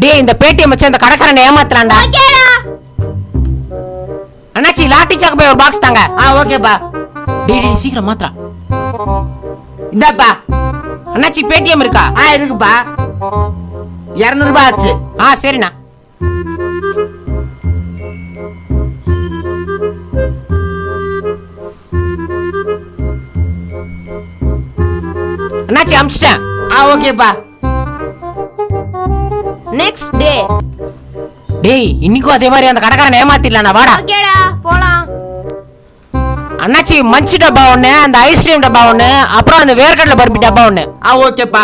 டேய் இந்த பேடிஎம் வச்சு அந்த கடைக்காரனை ஏமாத்தலாம்டா. ஓகேடா. அண்ணாச்சி லாட்டி சாக்கு போய் ஒரு பாக்ஸ் தாங்க. ஓகேப்பா. டேய் சீக்கிரம் மாத்ரா. இந்தாப்பா. அண்ணாச்சி பேடிஎம் இருக்கா? இருக்குப்பா. 200 ரூபாய் ஆச்சு. சரிண்ணா. அண்ணாச்சி அமிச்சிட்டேன். ஓகேப்பா. Next day. டேய் இன்னைக்கும் அதே மாதிரி அந்த கடைக்காரனை ஏமாத்திடலாம். வாடா. ஓகேடா போலாம். அண்ணாச்சி மஞ்சி டப்பா ஒண்ணு, அந்த ஐஸ்கிரீம் டப்பா ஒண்ணு, அப்புறம் அந்த வேர்க்கடலை பருப்பி டப்பா ஒண்ணு. ஓகேப்பா.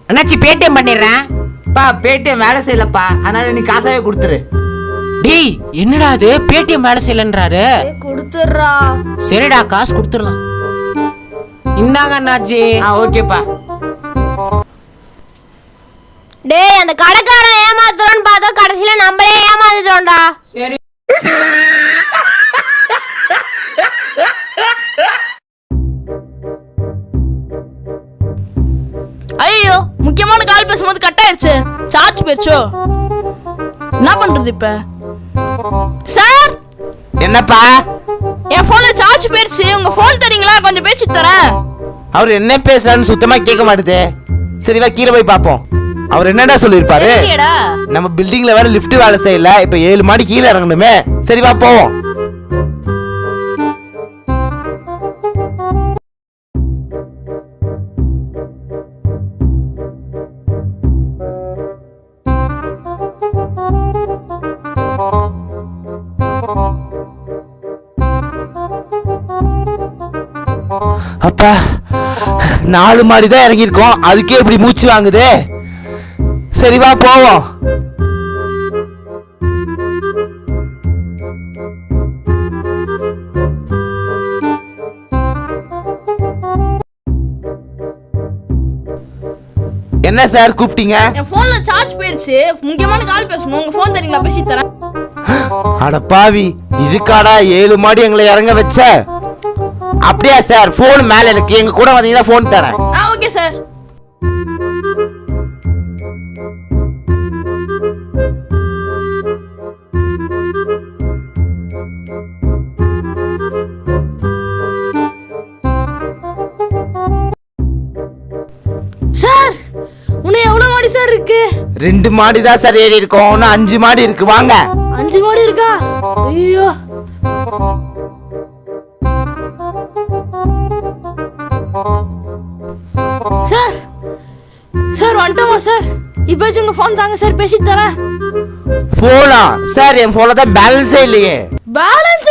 அண்ணாச்சி பேடிஎம் பண்ணிடுறேன். பேடிஎம் வேலை செய்யலப்பா, அதனால நீ காசாவே கொடுத்துரு. டேய் என்னடா அது பேடிஎம் வேலை செய்யலன்றாரு. கொடுத்துறா. சரிடா காசு கொடுத்துடலாம். இந்தாங்க அண்ணாச்சி. ஓகேப்பா. டேய் அந்த கடைக்காரனை ஏமாத்துறோன்னு பார்த்தா கடைசியில நம்மளே ஏமாத்திட்டோம்டா. சரி. ஐயோ முக்கியமான கால் பேசும்போது கட் ஆயிடுச்சு. சார்ஜ் போயிடுச்சோ. என்ன பண்றது இப்ப? சார் என்னப்பா? என் போன்ல சார்ஜ் போயிடுச்சு. உங்க போன் தரீங்களா? கொஞ்சம் பேசி தரேன். அவர் என்ன பேசுறான்னு சுத்தமா கேட்க மாட்டுதே. சரி வா கீழே போய் பாப்போம். அவர் என்னடா சொல்லிருப்பாரு? நம்ம பில்டிங்ல வேற லிஃப்ட் வேலை செய்யல, இப்ப 7 மாடி கீழே இறங்கணுமே. சரி வா போவோம். அப்பா 4 மாடி தான் இறங்கியிருக்கோம், அதுக்கே இப்படி மூச்சு வாங்குதே. சரி வா போவோம். என்ன சார் கூப்பிட்டீங்க? என் போன்ல சார்ஜ் போயிடுச்சு. முக்கியமான கால் பேசணும். உங்க போன் தரீங்களா? பேசி தரேன். அட பாவி, இதுக்காடா 7 மாடி எங்களை இறங்க வச்ச? அப்படியா சார்? போன் மேல இருக்கு, எங்க கூட வந்தீங்கன்னா போன் தரேன். Okay sir. சார் உன்னை எவ்வளவு மாடி சார் இருக்கு? 2 மாடி தான் சார் ஏறி இருக்கோம். இன்னும் 5 மாடி இருக்கு, வாங்க. 5 மாடி இருக்கா? ஐயோ. சார் சார் வந்துட்டோமா சார்? இப்போ உங்க போன் தாங்க சார், பேசி தரேன். போனா சார்? என் போன்ல தான் பேலன்ஸே இல்லையே. பேலன்ஸ்